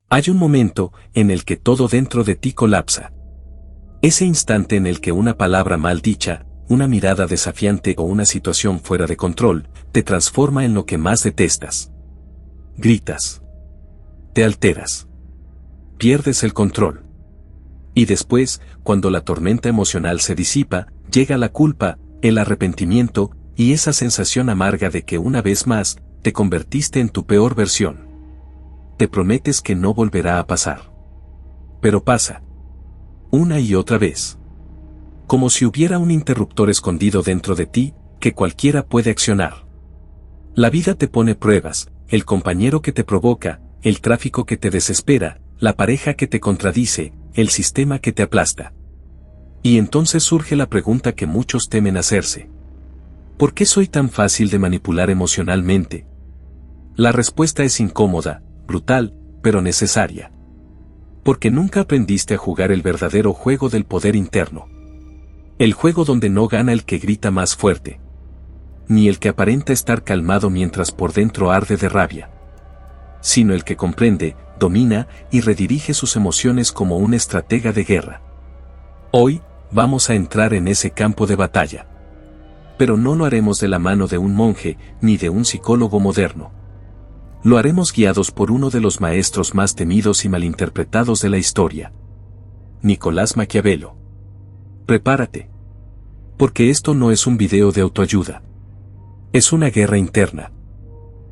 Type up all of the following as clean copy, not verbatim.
Hay un momento en el que todo dentro de ti colapsa. Ese instante en el que una palabra mal dicha, una mirada desafiante o una situación fuera de control, te transforma en lo que más detestas. Gritas. Te alteras. Pierdes el control. Y después, cuando la tormenta emocional se disipa, llega la culpa, el arrepentimiento, y esa sensación amarga de que una vez más, te convertiste en tu peor versión. Te prometes que no volverá a pasar. Pero pasa. Una y otra vez. Como si hubiera un interruptor escondido dentro de ti, que cualquiera puede accionar. La vida te pone pruebas, el compañero que te provoca, el tráfico que te desespera, la pareja que te contradice, el sistema que te aplasta. Y entonces surge la pregunta que muchos temen hacerse. ¿Por qué soy tan fácil de manipular emocionalmente? La respuesta es incómoda, brutal, pero necesaria. Porque nunca aprendiste a jugar el verdadero juego del poder interno. El juego donde no gana el que grita más fuerte. Ni el que aparenta estar calmado mientras por dentro arde de rabia. Sino el que comprende, domina y redirige sus emociones como un estratega de guerra. Hoy, vamos a entrar en ese campo de batalla. Pero no lo haremos de la mano de un monje, ni de un psicólogo moderno. Lo haremos guiados por uno de los maestros más temidos y malinterpretados de la historia. Nicolás Maquiavelo. Prepárate. Porque esto no es un video de autoayuda. Es una guerra interna.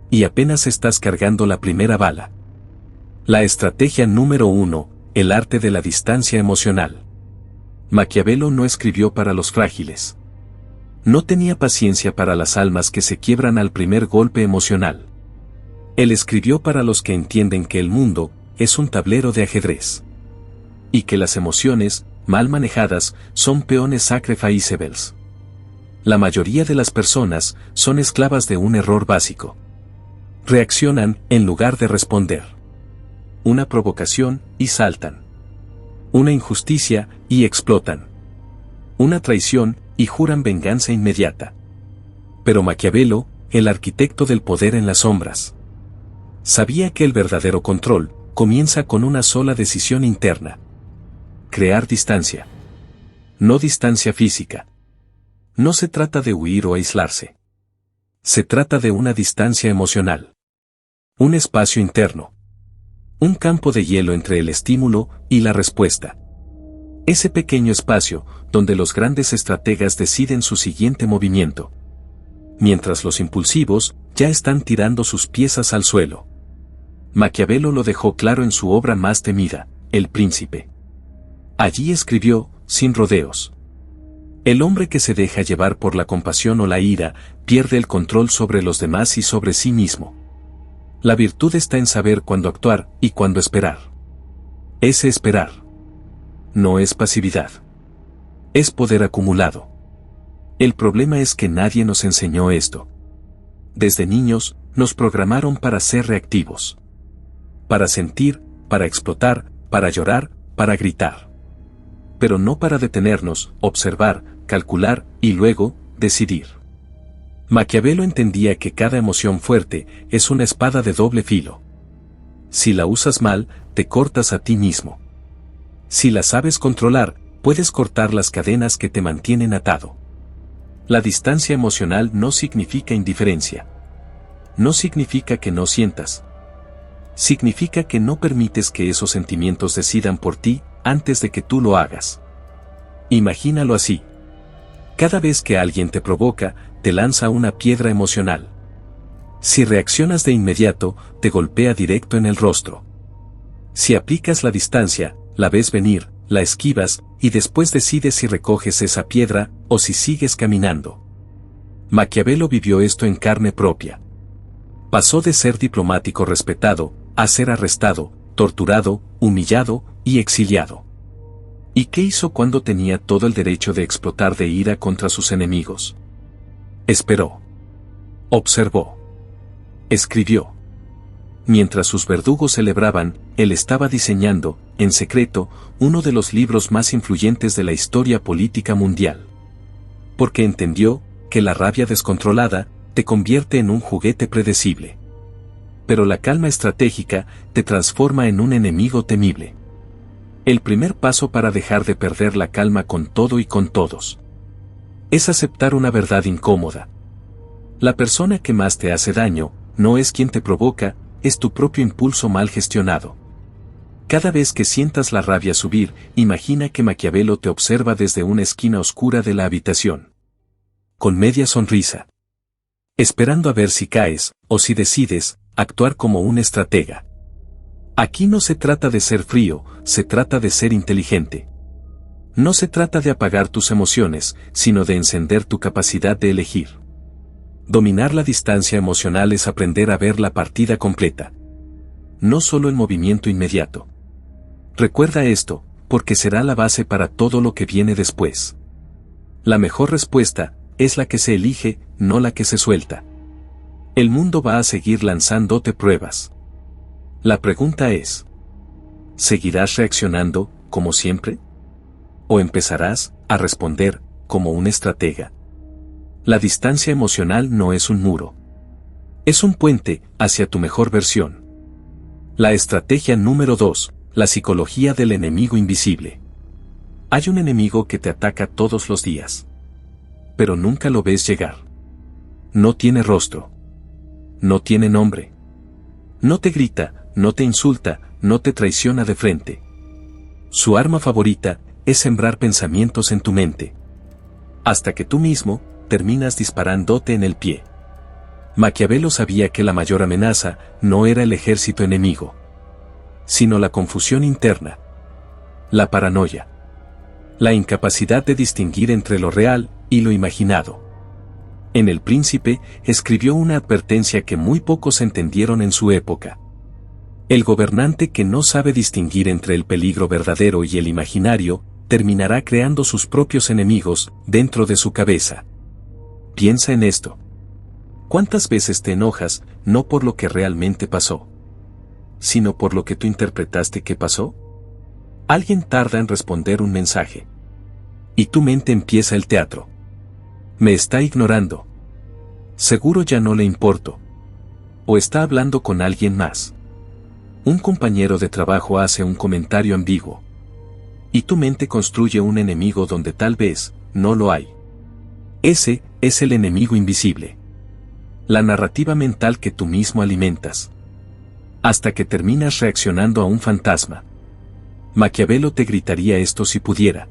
Y apenas estás cargando la primera bala. La estrategia número 1, el arte de la distancia emocional. Maquiavelo no escribió para los frágiles. No tenía paciencia para las almas que se quiebran al primer golpe emocional. Él escribió para los que entienden que el mundo es un tablero de ajedrez. Y que las emociones, mal manejadas, son peones sacrificables. La mayoría de las personas son esclavas de un error básico. Reaccionan en lugar de responder. Una provocación y saltan. Una injusticia y explotan. Una traición y juran venganza inmediata. Pero Maquiavelo, el arquitecto del poder en las sombras, sabía que el verdadero control comienza con una sola decisión interna. Crear distancia. No distancia física. No se trata de huir o aislarse. Se trata de una distancia emocional. Un espacio interno. Un campo de hielo entre el estímulo y la respuesta. Ese pequeño espacio donde los grandes estrategas deciden su siguiente movimiento. Mientras los impulsivos ya están tirando sus piezas al suelo. Maquiavelo lo dejó claro en su obra más temida, El Príncipe. Allí escribió, sin rodeos. El hombre que se deja llevar por la compasión o la ira, pierde el control sobre los demás y sobre sí mismo. La virtud está en saber cuándo actuar y cuándo esperar. Ese esperar no es pasividad. Es poder acumulado. El problema es que nadie nos enseñó esto. Desde niños, nos programaron para ser reactivos. Para sentir, para explotar, para llorar, para gritar. Pero no para detenernos, observar, calcular y luego, decidir. Maquiavelo entendía que cada emoción fuerte es una espada de doble filo. Si la usas mal, te cortas a ti mismo. Si la sabes controlar, puedes cortar las cadenas que te mantienen atado. La distancia emocional no significa indiferencia. No significa que no sientas. Significa que no permites que esos sentimientos decidan por ti antes de que tú lo hagas. Imagínalo así. Cada vez que alguien te provoca, te lanza una piedra emocional. Si reaccionas de inmediato, te golpea directo en el rostro. Si aplicas la distancia, la ves venir, la esquivas, y después decides si recoges esa piedra o si sigues caminando. Maquiavelo vivió esto en carne propia. Pasó de ser diplomático respetado, a ser arrestado, torturado, humillado y exiliado. ¿Y qué hizo cuando tenía todo el derecho de explotar de ira contra sus enemigos? Esperó. Observó. Escribió. Mientras sus verdugos celebraban, él estaba diseñando, en secreto, uno de los libros más influyentes de la historia política mundial. Porque entendió que la rabia descontrolada te convierte en un juguete predecible. Pero la calma estratégica te transforma en un enemigo temible. El primer paso para dejar de perder la calma con todo y con todos es aceptar una verdad incómoda. La persona que más te hace daño no es quien te provoca, es tu propio impulso mal gestionado. Cada vez que sientas la rabia subir, imagina que Maquiavelo te observa desde una esquina oscura de la habitación. Con media sonrisa. Esperando a ver si caes, o si decides, actuar como un estratega. Aquí no se trata de ser frío, se trata de ser inteligente. No se trata de apagar tus emociones, sino de encender tu capacidad de elegir. Dominar la distancia emocional es aprender a ver la partida completa. No solo el movimiento inmediato. Recuerda esto, porque será la base para todo lo que viene después. La mejor respuesta es la que se elige, no la que se suelta. El mundo va a seguir lanzándote pruebas. La pregunta es: ¿seguirás reaccionando, como siempre? ¿O empezarás a responder, como un estratega? La distancia emocional no es un muro. Es un puente hacia tu mejor versión. La estrategia número 2, la psicología del enemigo invisible. Hay un enemigo que te ataca todos los días. Pero nunca lo ves llegar. No tiene rostro. No tiene nombre. No te grita, no te insulta, no te traiciona de frente. Su arma favorita es sembrar pensamientos en tu mente. Hasta que tú mismo terminas disparándote en el pie. Maquiavelo sabía que la mayor amenaza no era el ejército enemigo, sino la confusión interna, la paranoia, la incapacidad de distinguir entre lo real y lo imaginado. En El Príncipe escribió una advertencia que muy pocos entendieron en su época. El gobernante que no sabe distinguir entre el peligro verdadero y el imaginario, terminará creando sus propios enemigos dentro de su cabeza. Piensa en esto. ¿Cuántas veces te enojas, no por lo que realmente pasó, sino por lo que tú interpretaste que pasó? Alguien tarda en responder un mensaje. Y tu mente empieza el teatro. Me está ignorando. Seguro ya no le importo. O está hablando con alguien más. Un compañero de trabajo hace un comentario ambiguo. Y tu mente construye un enemigo donde tal vez no lo hay. Ese es el enemigo invisible. La narrativa mental que tú mismo alimentas. Hasta que terminas reaccionando a un fantasma. Maquiavelo te gritaría esto si pudiera.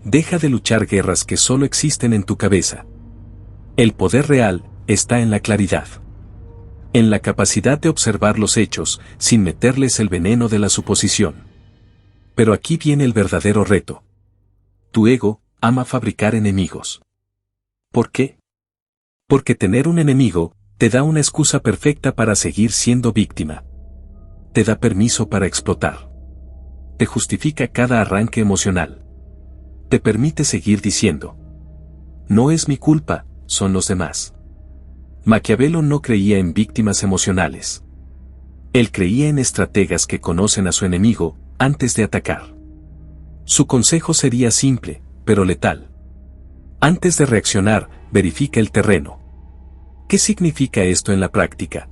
Deja de luchar guerras que solo existen en tu cabeza. El poder real está en la claridad. En la capacidad de observar los hechos sin meterles el veneno de la suposición. Pero aquí viene el verdadero reto. Tu ego ama fabricar enemigos. ¿Por qué? Porque tener un enemigo te da una excusa perfecta para seguir siendo víctima. Te da permiso para explotar. Te justifica cada arranque emocional. Te permite seguir diciendo: no es mi culpa, son los demás. Maquiavelo no creía en víctimas emocionales. Él creía en estrategas que conocen a su enemigo antes de atacar. Su consejo sería simple, pero letal. Antes de reaccionar, verifica el terreno. ¿Qué significa esto en la práctica?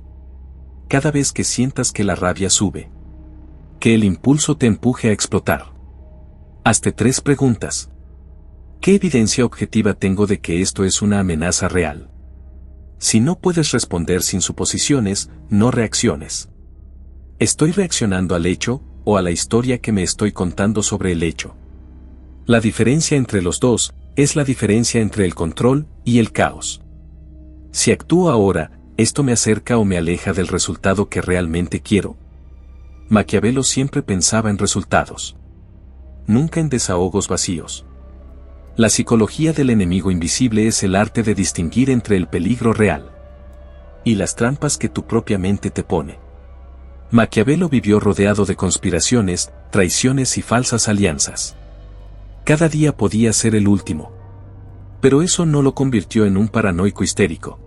Cada vez que sientas que la rabia sube, que el impulso te empuje a explotar, hazte 3 preguntas. ¿Qué evidencia objetiva tengo de que esto es una amenaza real? Si no puedes responder sin suposiciones, no reacciones. ¿Estoy reaccionando al hecho o a la historia que me estoy contando sobre el hecho? La diferencia entre los dos es la diferencia entre el control y el caos. Si actúo ahora, ¿esto me acerca o me aleja del resultado que realmente quiero? Maquiavelo siempre pensaba en resultados. Nunca en desahogos vacíos. La psicología del enemigo invisible es el arte de distinguir entre el peligro real y las trampas que tu propia mente te pone. Maquiavelo vivió rodeado de conspiraciones, traiciones y falsas alianzas. Cada día podía ser el último. Pero eso no lo convirtió en un paranoico histérico.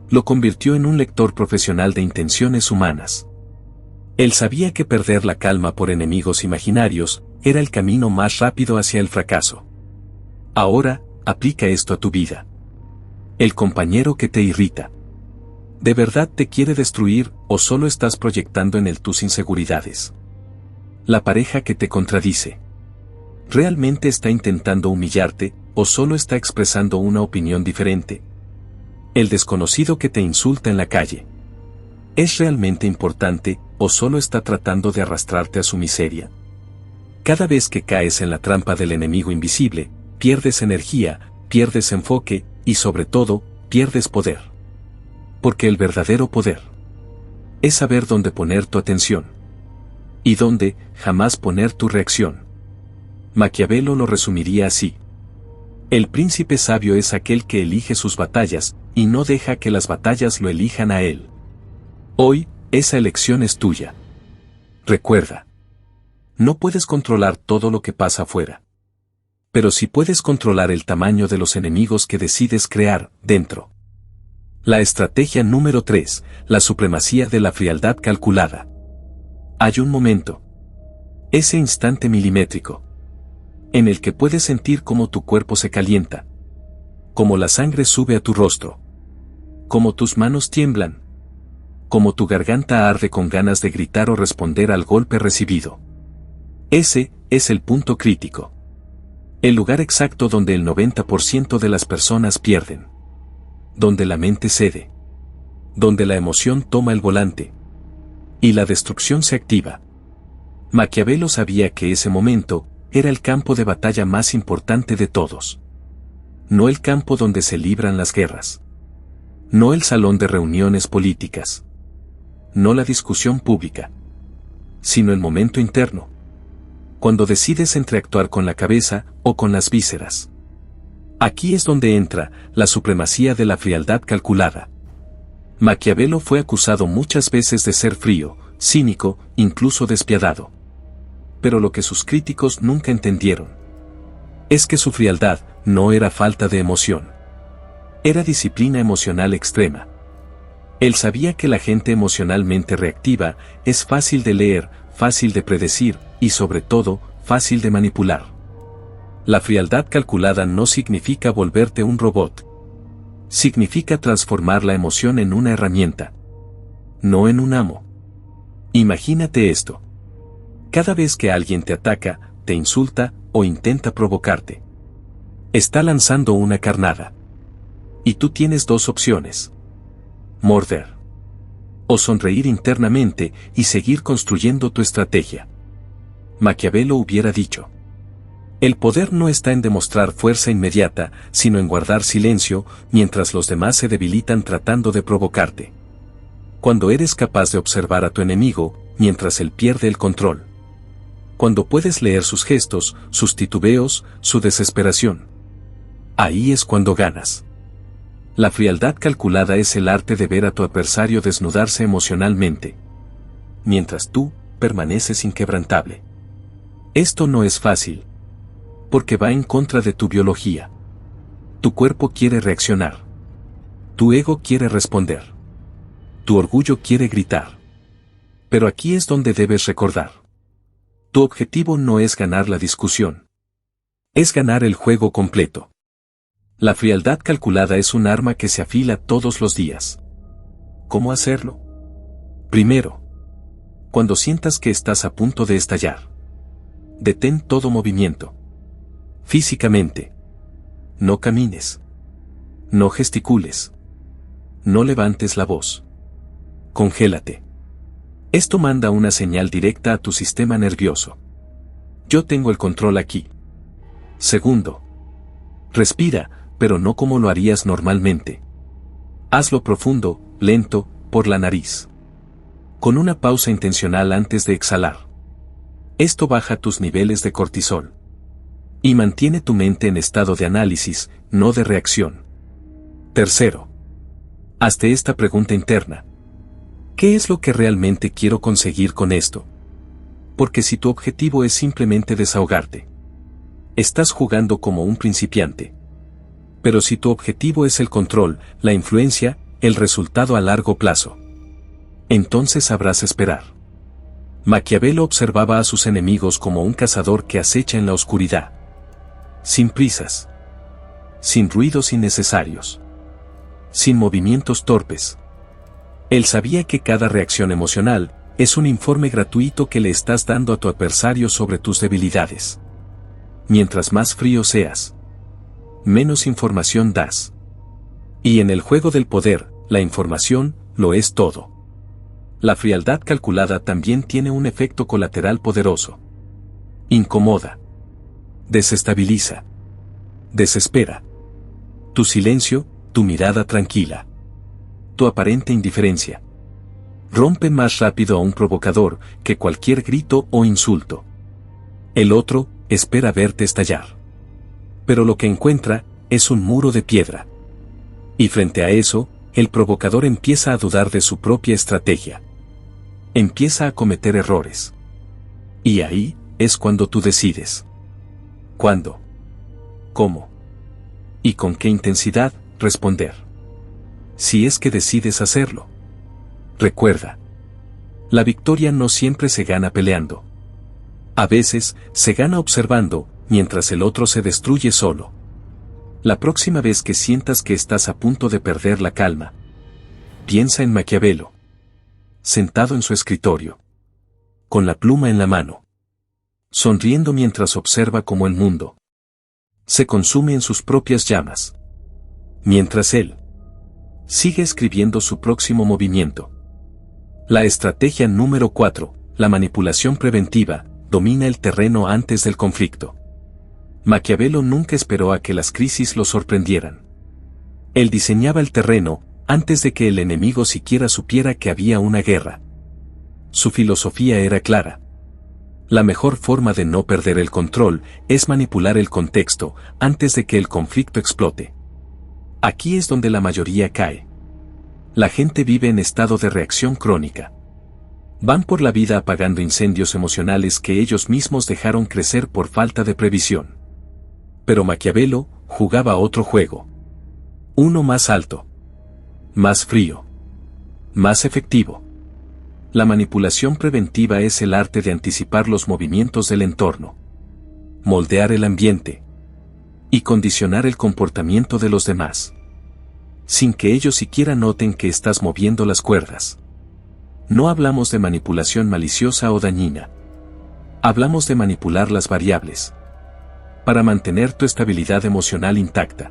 Lo convirtió en un lector profesional de intenciones humanas. Él sabía que perder la calma por enemigos imaginarios era el camino más rápido hacia el fracaso. Ahora, aplica esto a tu vida. El compañero que te irrita. ¿De verdad te quiere destruir o solo estás proyectando en él tus inseguridades? La pareja que te contradice. ¿Realmente está intentando humillarte o solo está expresando una opinión diferente? El desconocido que te insulta en la calle. ¿Es realmente importante o solo está tratando de arrastrarte a su miseria? Cada vez que caes en la trampa del enemigo invisible, pierdes energía, pierdes enfoque y sobre todo, pierdes poder. Porque el verdadero poder es saber dónde poner tu atención y dónde jamás poner tu reacción. Maquiavelo lo resumiría así. El príncipe sabio es aquel que elige sus batallas y no deja que las batallas lo elijan a él. Hoy, esa elección es tuya. Recuerda. No puedes controlar todo lo que pasa afuera. Pero sí puedes controlar el tamaño de los enemigos que decides crear dentro. La estrategia número 3, la supremacía de la frialdad calculada. Hay un momento. Ese instante milimétrico. En el que puedes sentir cómo tu cuerpo se calienta. Cómo la sangre sube a tu rostro. Cómo tus manos tiemblan. Cómo tu garganta arde con ganas de gritar o responder al golpe recibido. Ese es el punto crítico. El lugar exacto donde el 90% de las personas pierden. Donde la mente cede. Donde la emoción toma el volante. Y la destrucción se activa. Maquiavelo sabía que ese momento era el campo de batalla más importante de todos. No el campo donde se libran las guerras. No el salón de reuniones políticas. No la discusión pública. Sino el momento interno. Cuando decides entre actuar con la cabeza o con las vísceras. Aquí es donde entra la supremacía de la frialdad calculada. Maquiavelo fue acusado muchas veces de ser frío, cínico, incluso despiadado. Pero lo que sus críticos nunca entendieron es que su frialdad no era falta de emoción. Era disciplina emocional extrema. Él sabía que la gente emocionalmente reactiva es fácil de leer, fácil de predecir y sobre todo, fácil de manipular. La frialdad calculada no significa volverte un robot. Significa transformar la emoción en una herramienta. No en un amo. Imagínate esto. Cada vez que alguien te ataca, te insulta o intenta provocarte. Está lanzando una carnada. Y tú tienes dos opciones. Morder. O sonreír internamente y seguir construyendo tu estrategia. Maquiavelo hubiera dicho. El poder no está en demostrar fuerza inmediata, sino en guardar silencio, mientras los demás se debilitan tratando de provocarte. Cuando eres capaz de observar a tu enemigo, mientras él pierde el control. Cuando puedes leer sus gestos, sus titubeos, su desesperación. Ahí es cuando ganas. La frialdad calculada es el arte de ver a tu adversario desnudarse emocionalmente. Mientras tú, permaneces inquebrantable. Esto no es fácil. Porque va en contra de tu biología. Tu cuerpo quiere reaccionar. Tu ego quiere responder. Tu orgullo quiere gritar. Pero aquí es donde debes recordar. Tu objetivo no es ganar la discusión. Es ganar el juego completo. La frialdad calculada es un arma que se afila todos los días. ¿Cómo hacerlo? Primero, cuando sientas que estás a punto de estallar. Detén todo movimiento. Físicamente. No camines. No gesticules. No levantes la voz. Congélate. Esto manda una señal directa a tu sistema nervioso. Yo tengo el control aquí. Segundo. Respira, pero no como lo harías normalmente. Hazlo profundo, lento, por la nariz. Con una pausa intencional antes de exhalar. Esto baja tus niveles de cortisol. Y mantiene tu mente en estado de análisis, no de reacción. Tercero. Hazte esta pregunta interna. ¿Qué es lo que realmente quiero conseguir con esto? Porque si tu objetivo es simplemente desahogarte, estás jugando como un principiante. Pero si tu objetivo es el control, la influencia, el resultado a largo plazo, entonces sabrás esperar. Maquiavelo observaba a sus enemigos como un cazador que acecha en la oscuridad. Sin prisas. Sin ruidos innecesarios. Sin movimientos torpes. Él sabía que cada reacción emocional es un informe gratuito que le estás dando a tu adversario sobre tus debilidades. Mientras más frío seas, menos información das. Y en el juego del poder, la información lo es todo. La frialdad calculada también tiene un efecto colateral poderoso. Incomoda. Desestabiliza. Desespera. Tu silencio, tu mirada tranquila. Tu aparente indiferencia. Rompe más rápido a un provocador que cualquier grito o insulto. El otro espera verte estallar. Pero lo que encuentra es un muro de piedra. Y frente a eso, el provocador empieza a dudar de su propia estrategia. Empieza a cometer errores. Y ahí es cuando tú decides. ¿Cuándo? ¿Cómo? ¿Y con qué intensidad responder? Si es que decides hacerlo. Recuerda. La victoria no siempre se gana peleando. A veces, se gana observando, mientras el otro se destruye solo. La próxima vez que sientas que estás a punto de perder la calma, piensa en Maquiavelo. Sentado en su escritorio. Con la pluma en la mano. Sonriendo mientras observa cómo el mundo se consume en sus propias llamas. Mientras él sigue escribiendo su próximo movimiento. La estrategia número 4, la manipulación preventiva, domina el terreno antes del conflicto. Maquiavelo nunca esperó a que las crisis lo sorprendieran. Él diseñaba el terreno antes de que el enemigo siquiera supiera que había una guerra. Su filosofía era clara. La mejor forma de no perder el control es manipular el contexto antes de que el conflicto explote. Aquí es donde la mayoría cae. La gente vive en estado de reacción crónica. Van por la vida apagando incendios emocionales que ellos mismos dejaron crecer por falta de previsión. Pero Maquiavelo jugaba otro juego. Uno más alto. Más frío. Más efectivo. La manipulación preventiva es el arte de anticipar los movimientos del entorno. Moldear el ambiente. Y condicionar el comportamiento de los demás. Sin que ellos siquiera noten que estás moviendo las cuerdas. No hablamos de manipulación maliciosa o dañina. Hablamos de manipular las variables. Para mantener tu estabilidad emocional intacta.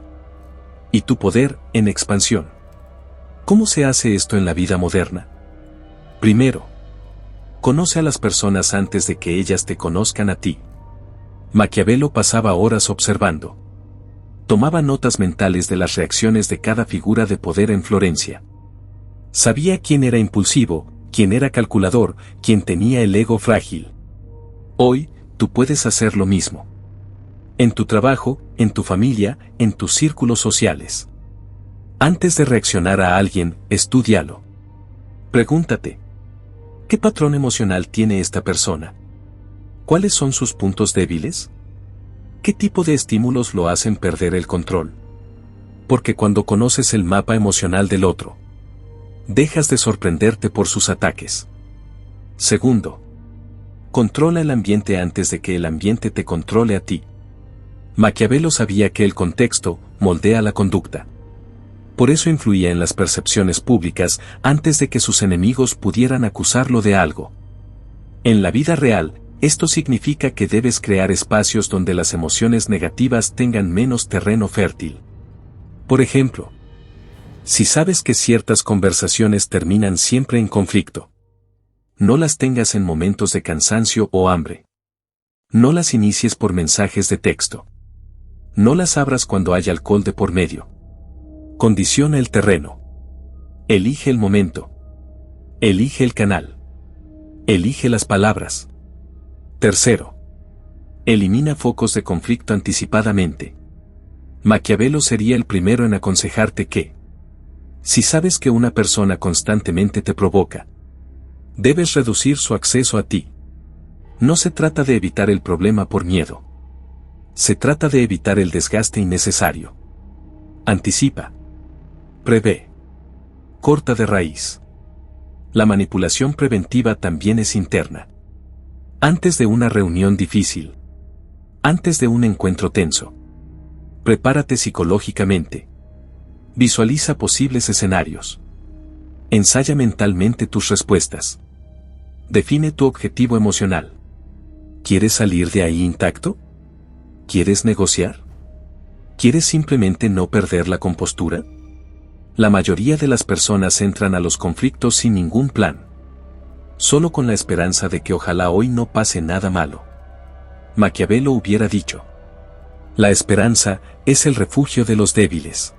Y tu poder en expansión. ¿Cómo se hace esto en la vida moderna? Primero, conoce a las personas antes de que ellas te conozcan a ti. Maquiavelo pasaba horas observando. Tomaba notas mentales de las reacciones de cada figura de poder en Florencia. Sabía quién era impulsivo, quién era calculador, quién tenía el ego frágil. Hoy, tú puedes hacer lo mismo. En tu trabajo, en tu familia, en tus círculos sociales. Antes de reaccionar a alguien, estúdialo. Pregúntate. ¿Qué patrón emocional tiene esta persona? ¿Cuáles son sus puntos débiles? ¿Qué tipo de estímulos lo hacen perder el control? Porque cuando conoces el mapa emocional del otro, dejas de sorprenderte por sus ataques. Segundo, controla el ambiente antes de que el ambiente te controle a ti. Maquiavelo sabía que el contexto moldea la conducta. Por eso influía en las percepciones públicas antes de que sus enemigos pudieran acusarlo de algo. En la vida real, esto significa que debes crear espacios donde las emociones negativas tengan menos terreno fértil. Por ejemplo, si sabes que ciertas conversaciones terminan siempre en conflicto, no las tengas en momentos de cansancio o hambre. No las inicies por mensajes de texto. No las abras cuando haya alcohol de por medio. Condiciona el terreno. Elige el momento. Elige el canal. Elige las palabras. Tercero, elimina focos de conflicto anticipadamente. Maquiavelo sería el primero en aconsejarte que, si sabes que una persona constantemente te provoca, debes reducir su acceso a ti. No se trata de evitar el problema por miedo. Se trata de evitar el desgaste innecesario. Anticipa. Prevé. Corta de raíz. La manipulación preventiva también es interna. Antes de una reunión difícil. Antes de un encuentro tenso. Prepárate psicológicamente. Visualiza posibles escenarios. Ensaya mentalmente tus respuestas. Define tu objetivo emocional. ¿Quieres salir de ahí intacto? ¿Quieres negociar? ¿Quieres simplemente no perder la compostura? La mayoría de las personas entran a los conflictos sin ningún plan, solo con la esperanza de que ojalá hoy no pase nada malo. Maquiavelo hubiera dicho: la esperanza es el refugio de los débiles.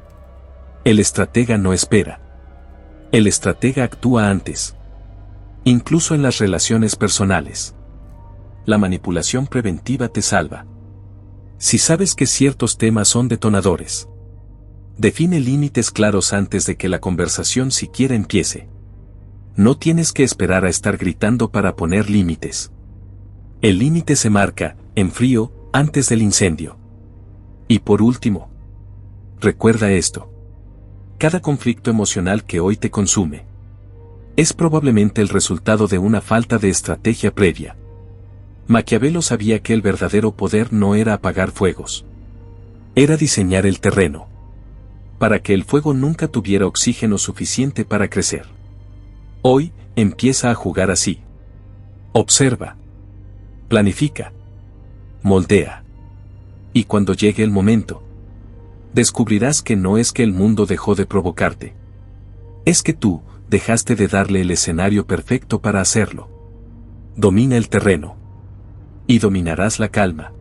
El estratega no espera. El estratega actúa antes. Incluso en las relaciones personales. La manipulación preventiva te salva. Si sabes que ciertos temas son detonadores, define límites claros antes de que la conversación siquiera empiece. No tienes que esperar a estar gritando para poner límites. El límite se marca, en frío, antes del incendio. Y por último, recuerda esto. Cada conflicto emocional que hoy te consume es probablemente el resultado de una falta de estrategia previa. Maquiavelo sabía que el verdadero poder no era apagar fuegos. Era diseñar el terreno para que el fuego nunca tuviera oxígeno suficiente para crecer. Hoy, empieza a jugar así. Observa. Planifica. Moldea. Y cuando llegue el momento, descubrirás que no es que el mundo dejó de provocarte. Es que tú dejaste de darle el escenario perfecto para hacerlo. Domina el terreno. Y dominarás la calma.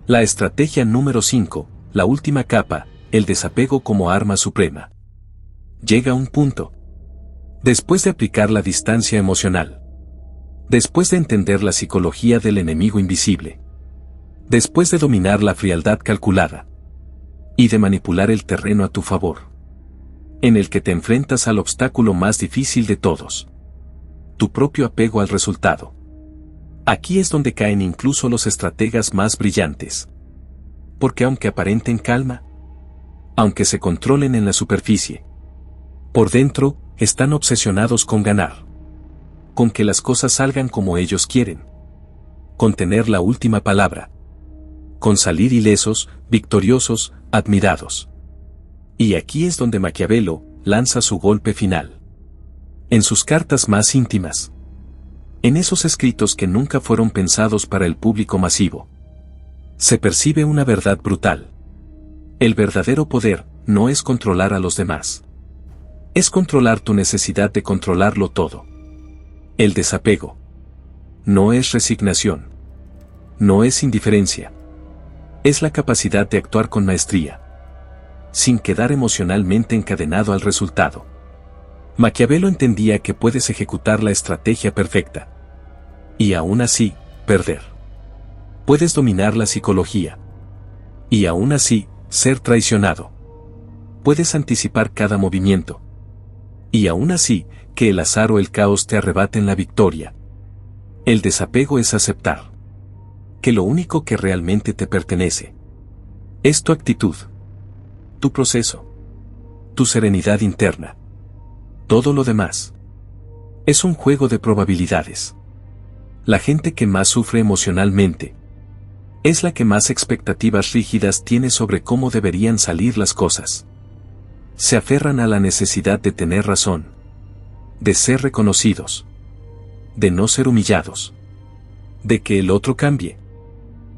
La estrategia número 5, la última capa, el desapego como arma suprema. Llega un punto. Después de aplicar la distancia emocional. Después de entender la psicología del enemigo invisible. Después de dominar la frialdad calculada. Y de manipular el terreno a tu favor. En el que te enfrentas al obstáculo más difícil de todos. Tu propio apego al resultado. Aquí es donde caen incluso los estrategas más brillantes. Porque aunque aparenten calma, aunque se controlen en la superficie, por dentro, están obsesionados con ganar. Con que las cosas salgan como ellos quieren. Con tener la última palabra. Con salir ilesos, victoriosos, admirados. Y aquí es donde Maquiavelo lanza su golpe final. En sus cartas más íntimas. En esos escritos que nunca fueron pensados para el público masivo. Se percibe una verdad brutal. El verdadero poder no es controlar a los demás. Es controlar tu necesidad de controlarlo todo. El desapego. No es resignación. No es indiferencia. Es la capacidad de actuar con maestría. Sin quedar emocionalmente encadenado al resultado. Maquiavelo entendía que puedes ejecutar la estrategia perfecta. Y aún así, perder. Puedes dominar la psicología. Y aún así, ser traicionado. Puedes anticipar cada movimiento. Y aún así, que el azar o el caos te arrebaten la victoria. El desapego es aceptar que lo único que realmente te pertenece es tu actitud, tu proceso, tu serenidad interna. Todo lo demás es un juego de probabilidades. La gente que más sufre emocionalmente es la que más expectativas rígidas tiene sobre cómo deberían salir las cosas. Se aferran a la necesidad de tener razón, de ser reconocidos, de no ser humillados, de que el otro cambie,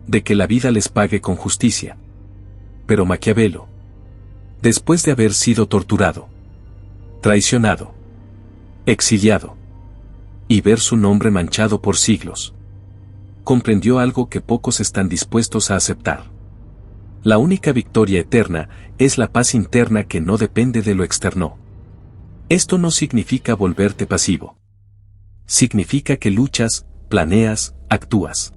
de que la vida les pague con justicia. Pero Maquiavelo, después de haber sido torturado, traicionado, exiliado, y ver su nombre manchado por siglos, comprendió algo que pocos están dispuestos a aceptar. La única victoria eterna es la paz interna que no depende de lo externo. Esto no significa volverte pasivo. Significa que luchas, planeas, actúas.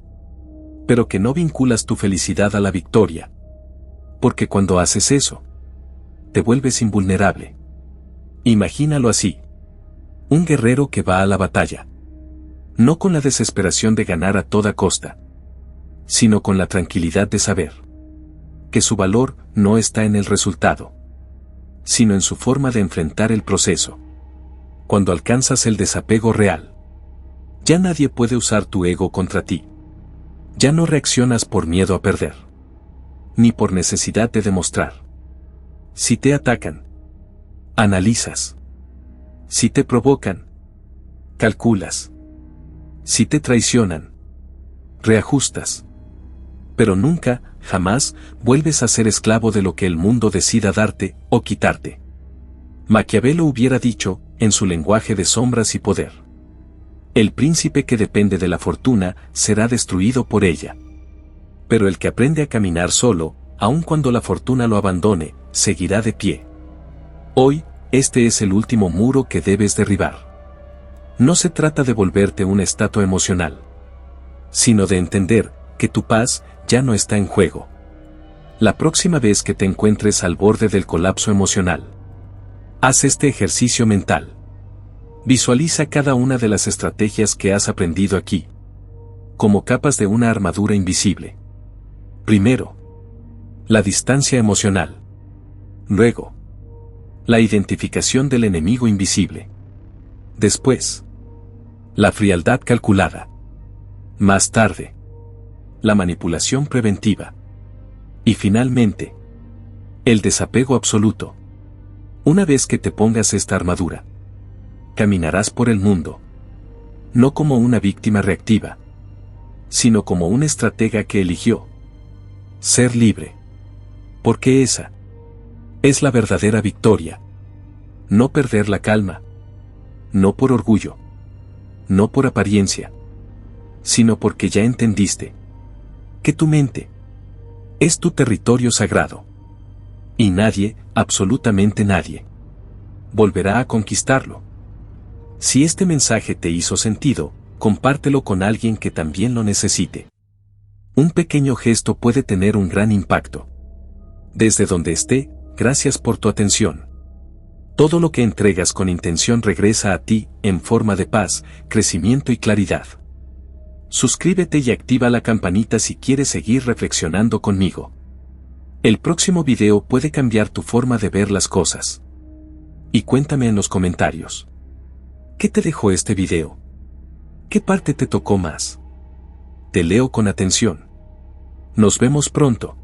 Pero que no vinculas tu felicidad a la victoria. Porque cuando haces eso, te vuelves invulnerable. Imagínalo así. Un guerrero que va a la batalla. No con la desesperación de ganar a toda costa, sino con la tranquilidad de saber que su valor no está en el resultado, sino en su forma de enfrentar el proceso. Cuando alcanzas el desapego real, ya nadie puede usar tu ego contra ti. Ya no reaccionas por miedo a perder, ni por necesidad de demostrar. Si te atacan, analizas. Si te provocan, calculas. Si te traicionan, reajustas. Pero nunca, jamás, vuelves a ser esclavo de lo que el mundo decida darte o quitarte. Maquiavelo hubiera dicho, en su lenguaje de sombras y poder: el príncipe que depende de la fortuna será destruido por ella. Pero el que aprende a caminar solo, aun cuando la fortuna lo abandone, seguirá de pie. Hoy, este es el último muro que debes derribar. No se trata de volverte una estatua emocional, sino de entender que tu paz ya no está en juego. La próxima vez que te encuentres al borde del colapso emocional, haz este ejercicio mental. Visualiza cada una de las estrategias que has aprendido aquí, como capas de una armadura invisible. Primero, la distancia emocional. Luego, la identificación del enemigo invisible. Después, la frialdad calculada. Más tarde, la manipulación preventiva. Y finalmente, el desapego absoluto. Una vez que te pongas esta armadura, caminarás por el mundo, no como una víctima reactiva, sino como un estratega que eligió ser libre. Porque esa es la verdadera victoria. No perder la calma, no por orgullo, no por apariencia, sino porque ya entendiste que tu mente es tu territorio sagrado. Y nadie, absolutamente nadie, volverá a conquistarlo. Si este mensaje te hizo sentido, compártelo con alguien que también lo necesite. Un pequeño gesto puede tener un gran impacto. Desde donde esté, gracias por tu atención. Todo lo que entregas con intención regresa a ti, en forma de paz, crecimiento y claridad. Suscríbete y activa la campanita si quieres seguir reflexionando conmigo. El próximo video puede cambiar tu forma de ver las cosas. Y cuéntame en los comentarios: ¿qué te dejó este video? ¿Qué parte te tocó más? Te leo con atención. Nos vemos pronto.